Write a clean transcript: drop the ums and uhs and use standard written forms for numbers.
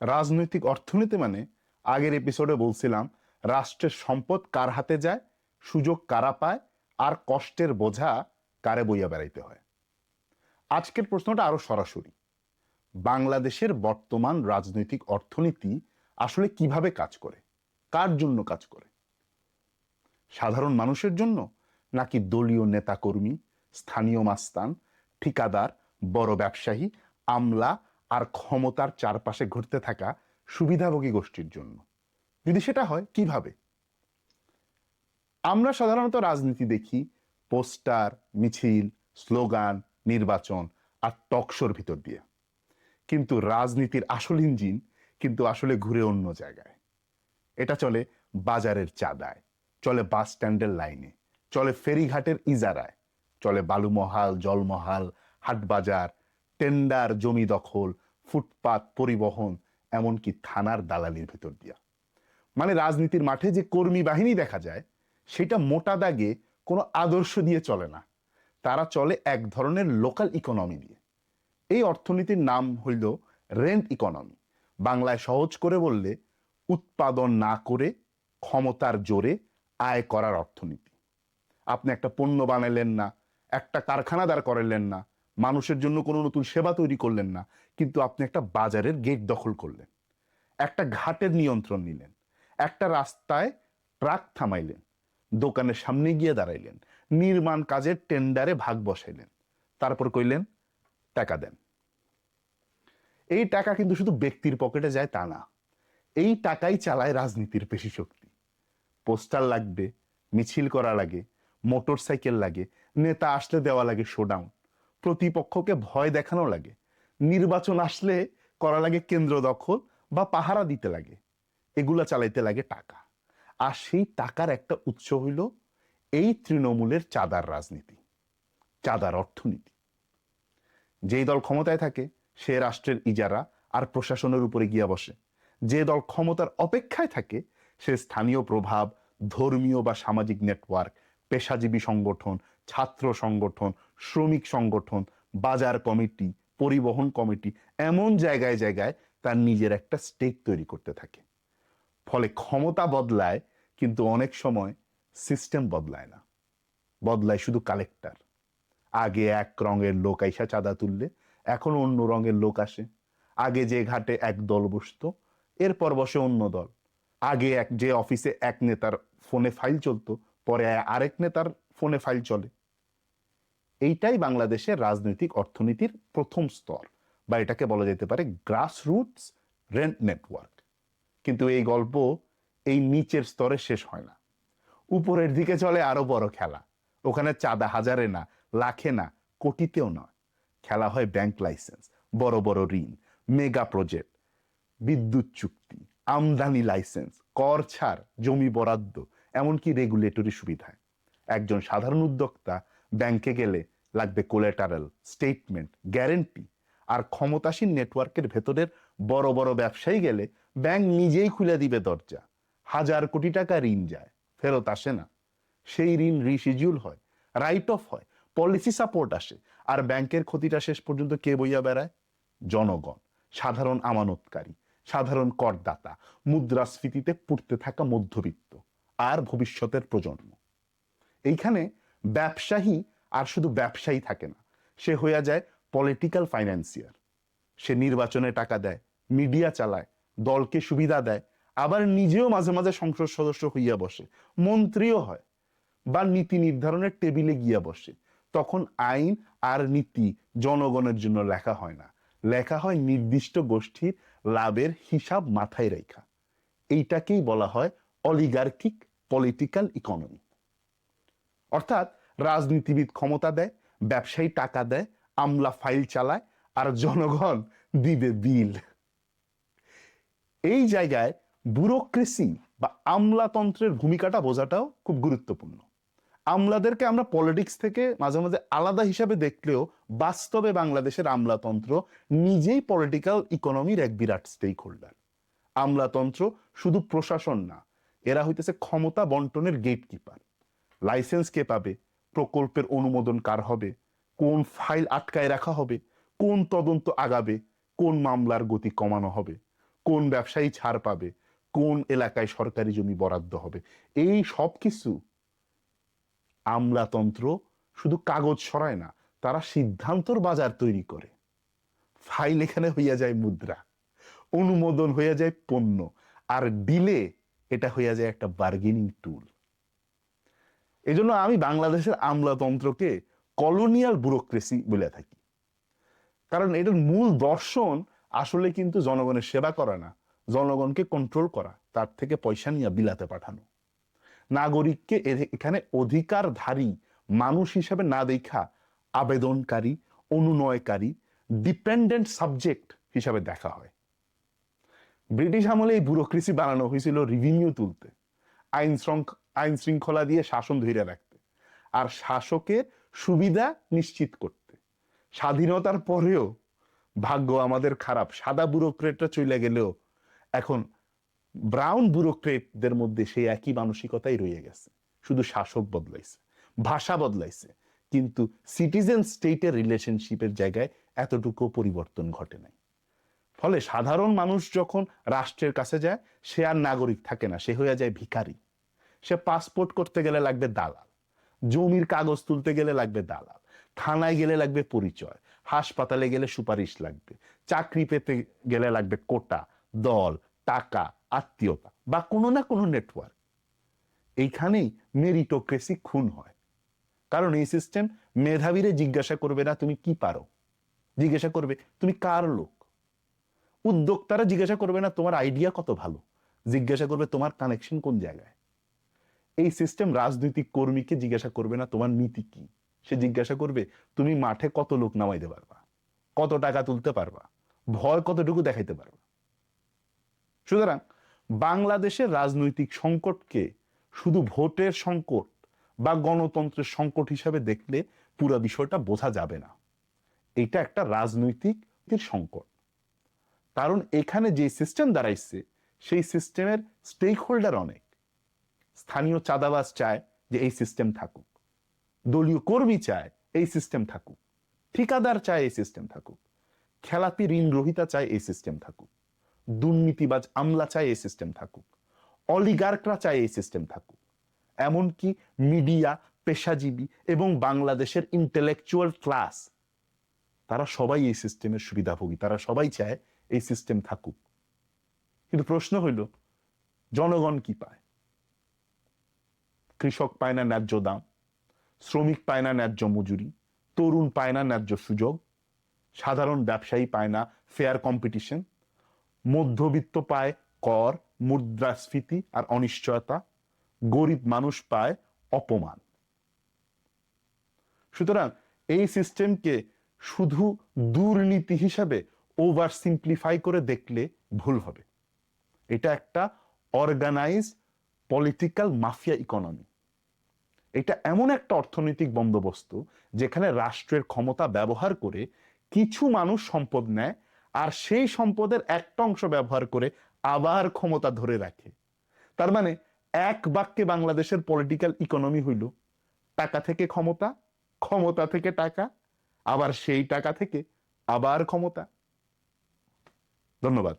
রাজনৈতিক অর্থনীতি মানে আগের এপিসোডে বলছিলাম রাষ্ট্রের সম্পদ কার হাতে যায়, সুযোগ কারা পায়, আর কষ্টের বোঝা কারে বইয়া বেড়াইতে হয়। আজকের প্রশ্নটা আরো সরাসরি, বাংলাদেশের বর্তমান রাজনৈতিক অর্থনীতি আসলে কিভাবে কাজ করে, কার জন্য কাজ করে? সাধারণ মানুষের জন্য, নাকি দলীয় নেতাকর্মী, স্থানীয় মাস্তান, ঠিকাদার, বড় ব্যবসায়ী, আমলা আর ক্ষমতার চারপাশে ঘুরতে থাকা সুবিধাভোগী গোষ্ঠীর জন্য? যদি সেটা হয়, কিভাবে? আমরা সাধারণত রাজনীতি দেখি পোস্টার, মিছিল, স্লোগান, নির্বাচন আর টকশোর ভিতর দিয়ে। কিন্তু রাজনীতির আসল ইঞ্জিন কিন্তু আসলে ঘুরে অন্য জায়গায়। এটা চলে বাজারের চাঁদায়, চলে বাস স্ট্যান্ডের লাইনে, চলে ফেরিঘাটের ইজারায়, চলে বালুমহাল, জলমহাল, হাটবাজার, টেন্ডার, জমি দখল, ফুটপাত, পরিবহন, এমনকি থানার দালালির ভিতর দিয়া। মানে রাজনীতির মাঠে যে কর্মী বাহিনী দেখা যায় সেটা মোটা দাগে কোনো আদর্শ দিয়ে চলে না, তারা চলে এক ধরনের লোকাল ইকোনমি দিয়ে। এই অর্থনীতির নাম হইল রেন্ট ইকোনমি। বাংলায় সহজ করে বললে উৎপাদন না করে ক্ষমতার জোরে আয় করার অর্থনীতি। আপনি একটা পণ্য বানাইলেন না, একটা কারখানা দাঁড় করাইলেন না, মানুষের জন্য কোনো নতুন সেবা তৈরি করলেন না, কিন্তু আপনি একটা বাজারের গেট দখল করলেন, একটা ঘাটের নিয়ন্ত্রণ নিলেন, একটা রাস্তায় ট্রাক থামাইলেন, দোকানের সামনে গিয়ে দাঁড়াইলেন, নির্মাণ কাজের টেন্ডারে ভাগ বসাইলেন, তারপর কইলেন টাকা দেন। এই টাকা কিন্তু শুধু ব্যক্তির পকেটে যায় তা না, এই টাকাই চালায় রাজনীতির পেশি শক্তি। পোস্টার লাগবে, মিছিল করা লাগে, মোটর সাইকেল লাগে, নেতা আসলে দেওয়া লাগে শোডাউন, প্রতিপক্ষকে ভয় দেখানো লাগে, নির্বাচন আসলে করা লাগে কেন্দ্র দখল বা পাহারা দিতে লাগে। এগুলা চালাইতে লাগে টাকা। আর সেই টাকার একটা উৎস হইল এই তৃণমূলের চাঁদার রাজনীতি, চাঁদার অর্থনীতি। যেই দল ক্ষমতায় থাকে সে রাষ্ট্রের ইজারা আর প্রশাসনের উপরে গিয়া বসে, যে দল ক্ষমতার অপেক্ষায় থাকে সে স্থানীয় প্রভাব, ধর্মীয় বা সামাজিক নেটওয়ার্ক, পেশাজীবী সংগঠন, ছাত্র সংগঠন, শ্রমিক সংগঠন, বাজার কমিটি, পরিবহন কমিটি, এমন জায়গায় জায়গায় তার নিজের একটা স্টেক তৈরি করতে থাকে। ফলে ক্ষমতা বদলায়, কিন্তু অনেক সময় সিস্টেম বদলায় না, বদলায় শুধু কালেক্টর। আগে এক রঙের লোক আইসা চাঁদা তুললে এখন অন্য রঙের লোক আসে। আগে যে ঘাটে এক দল বসতো, এরপর বসে অন্য দল। আগে যে অফিসে এক নেতার ফোনে ফাইল চলতো, পরে আরেক নেতার ফোনে ফাইল চলে। এইটাই বাংলাদেশের রাজনৈতিক অর্থনীতির প্রথম স্তর, বা এটাকে বলা যেতে পারে গ্রাসরুটস রেন্ট নেটওয়ার্ক। কিন্তু এই গল্প এই নিচের স্তরে শেষ হয় না, উপরের দিকে চলে আরো বড় খেলা। ওখানে চাঁদা হাজারে না, লাখে না, কোটিতেও নয়। খেলা হয় ব্যাংক লাইসেন্স, বড় বড় ঋণ, মেগা প্রজেক্ট, বিদ্যুৎ চুক্তি, আমদানি লাইসেন্স, কর ছাড়, জমি বরাদ্দ, এমনকি রেগুলেটরি সুবিধায়। একজন সাধারণ উদ্যোক্তা ব্যাংকে গেলে লাগবে কোলেটারাল, স্টেটমেন্ট, গ্যারেন্টি। আর ক্ষমতাসীন নেটওয়ার্কের ভেতরের বড় বড় ব্যবসায়ী গেলে ব্যাংক নিজেই খুলে দিবে দরজা। হাজার কোটি টাকা ঋণ যায়, ফেরত আসে না। সেই ঋণ রিশিডিউল হয়, রাইট অফ হয়, পলিসি সাপোর্ট আসে। আর ব্যাংকের ক্ষতিটা শেষ পর্যন্ত কে বইয়া বেড়ায়? জনগণ, সাধারণ আমানতকারী, সাধারণ করদাতা, মুদ্রাস্ফীতিতে পুড়তে থাকা মধ্যবিত্ত আর ভবিষ্যতের প্রজন্ম। এইখানে ব্যবসায়ী আর শুধু ব্যবসায়ী থাকে না, সে হইয়া যায় পলিটিক্যাল ফাইন্যান্সিয়ার। সে নির্বাচনে টাকা দেয়, মিডিয়া চালায়, দলকে সুবিধা দেয়, আবার নিজেও মাঝে মাঝে সংসদ সদস্য হইয়া বসে, মন্ত্রীও হয়, বা নীতি নির্ধারণের টেবিলে গিয়া বসে। তখন আইন আর নীতি জনগণের জন্য লেখা হয় না, লেখা হয় নির্দিষ্ট গোষ্ঠীর লাভের হিসাব মাথায় রেখা। এইটাকেই বলা হয় অলিগার্কিক পলিটিক্যাল ইকোনমি। অর্থাৎ রাজনীতিবিদ ক্ষমতা দেয়, ব্যবসায়ী টাকা দেয়, আমলা ফাইল চালায়, আর জনগণ দিবে বিল। এই জায়গায় ব্যুরোক্রেসি বা আমলাতন্ত্রের ভূমিকাটা বোঝাটাও খুব গুরুত্বপূর্ণ। আমলাদেরকে আমরা পলিটিক্স থেকে মাঝে মাঝে আলাদা হিসাবে দেখলেও বাস্তবে বাংলাদেশের আমলাতন্ত্র নিজেই পলিটিক্যাল ইকোনমির এক বিরাট স্টেক হোল্ডার। আমলাতন্ত্র শুধু প্রশাসন না, এরা হইতেছে ক্ষমতা বন্টনের গেট কিপার। লাইসেন্স কে পাবে, প্রকল্পের অনুমোদন কার হবে, কোন ফাইল আটকায় রাখা হবে, কোন তদন্ত আগাবে, কোন মামলার গতি কমানো হবে, কোন ব্যবসায়ী ছাড় পাবে, কোন এলাকায় সরকারি জমি বরাদ্দ হবে, এই সব কিছু আমলাতন্ত্র শুধু কাগজ সরায় না, তারা সিদ্ধান্তর বাজার তৈরি করে। ফাইল এখানে হইয়া যায় মুদ্রা, অনুমোদন হইয়া যায় পণ্য, আর ডিলে এটা হইয়া যায় একটা বার্গেনিং টুল। এজন্য আমি বাংলাদেশের আমলাতন্ত্রকে কলোনিয়াল ব্যুরোক্রেসি বলে থাকি। কারণ এটার মূল দর্শন আসলে কিন্তু জনগণের সেবা করা না, জনগণকে কন্ট্রোল করা, তার থেকে পয়সা নিয়ে বিলাতে পাঠানো। নাগরিককে এখানে অধিকারধারী মানুষ হিসেবে না দেখা আবেদনকারী, অনুনয়কারী, ডিপেন্ডেন্ট সাবজেক্ট হিসাবে দেখা হয়। ব্রিটিশ আমলে এই ব্যুরোক্রেসি বানানো হয়েছিল রেভিনিউ তুলতে, আইন শৃঙ্খলা দিয়ে শাসন ধরে রাখতে, আর শাসকের সুবিধা নিশ্চিত করতে। স্বাধীনতার পরেও ভাগ্য আমাদের খারাপ, সাদা ব্যুরোক্রেটরা চলে গেলেও এখন ব্রাউন ব্যুরোক্রেটদের মধ্যে সেই একই মানসিকতাই রয়ে গেছে, শুধু শাসক বদলাইছে, ভাষা বদলাইছে, কিন্তু সিটিজেন স্টেটের রিলেশনশিপের জায়গায় এতটুকু পরিবর্তন ঘটে নাই। ফলে সাধারণ মানুষ যখন রাষ্ট্রের কাছে যায়, সে আর নাগরিক থাকে না, সে হয়ে যায় ভিখারি। সে পাসপোর্ট করতে গেলে লাগবে দালাল, জমির কাগজ তুলতে গেলে লাগবে দালাল, থানায় গেলে লাগবে পরিচয়, হাসপাতালে গেলে সুপারিশ লাগবে, চাকরি পেতে গেলে লাগবে কোটা, দল, টাকা, আত্মীয়তা বা কোনো না কোনো নেটওয়ার্ক। এইখানেই মেরিটোক্রেসি খুন হয়। কারণ এই সিস্টেম মেধাবীরে জিজ্ঞাসা করবে না তুমি কি পারো, জিজ্ঞাসা করবে তুমি কার লোক। উদ্যোক্তারা জিজ্ঞাসা করবে না তোমার আইডিয়া কত ভালো, জিজ্ঞাসা করবে তোমার কানেকশন কোন জায়গায়। এই সিস্টেম রাজনৈতিক কর্মীকে জিজ্ঞাসা করবে না তোমার নীতি কি, সে জিজ্ঞাসা করবে তুমি মাঠে কত লোক নামাইতে পারবা, কত টাকা তুলতে পারবা, ভয় কতটুকু দেখাইতে পারবা। সুতরাং বাংলাদেশের রাজনৈতিক সংকটকে শুধু ভোটের সংকট বা গণতন্ত্রের সংকট হিসাবে দেখলে পুরো বিষয়টা বোঝা যাবে না। এটা একটা রাজনৈতিক সংকট। কারণ এখানে যে সিস্টেম দাঁড়াইছে সেই সিস্টেমের স্টেক হোল্ডার অনেক। স্থানীয় চাঁদাবাজ চায় যে এই সিস্টেম থাকুক, দলীয় কর্মী চায় এই সিস্টেম থাকুক, ঠিকাদার চায় এই সিস্টেম থাকুক, খেলাপি ঋণ গ্রহীতা চায় এই সিস্টেম থাকুক, দুর্নীতিবাজ আমলা চায় এই সিস্টেম থাকুক, অলিগার্করা চায় এই সিস্টেম থাকুক, এমনকি মিডিয়া, পেশাজীবী এবং বাংলাদেশের ইন্টেলেকচুয়াল ক্লাস, তারা সবাই এই সিস্টেমের সুবিধাভোগী, তারা সবাই চায় এই সিস্টেম থাকুক। কিন্তু প্রশ্ন হইল জনগণ কি পায়? কৃষক পায় না ন্যায্য দাম, শ্রমিক পায় না ন্যায্য মজুরি, তরুণ পায় না ন্যায্য সুযোগ, সাধারণ ব্যবসায়ী পায় না ফেয়ার কম্পিটিশন, মধ্যবিত্ত পায় কর, মুদ্রাস্ফীতি আর অনিশ্চয়তা, গরিব মানুষ পায় অপমান। সুতরাং এই সিস্টেমকে শুধু দুর্নীতি হিসাবে ওভার সিম্পলিফাই করে দেখলে ভুল হবে। এটা একটা অর্গানাইজ পলিটিক্যাল মাফিয়া ইকোনমি। এটা এমন একটা অর্থনৈতিক বন্দোবস্ত যেখানে রাষ্ট্রের ক্ষমতা ব্যবহার করে কিছু মানুষ সম্পদ নেয়, আর সেই সম্পদের একটা অংশ ব্যবহার করে আবার ক্ষমতা ধরে রাখে। তার মানে এক বাক্যে বাংলাদেশের পলিটিক্যাল ইকোনমি হইল টাকা থেকে ক্ষমতা, ক্ষমতা থেকে টাকা, আবার সেই টাকা থেকে আবার ক্ষমতা। ধন্যবাদ।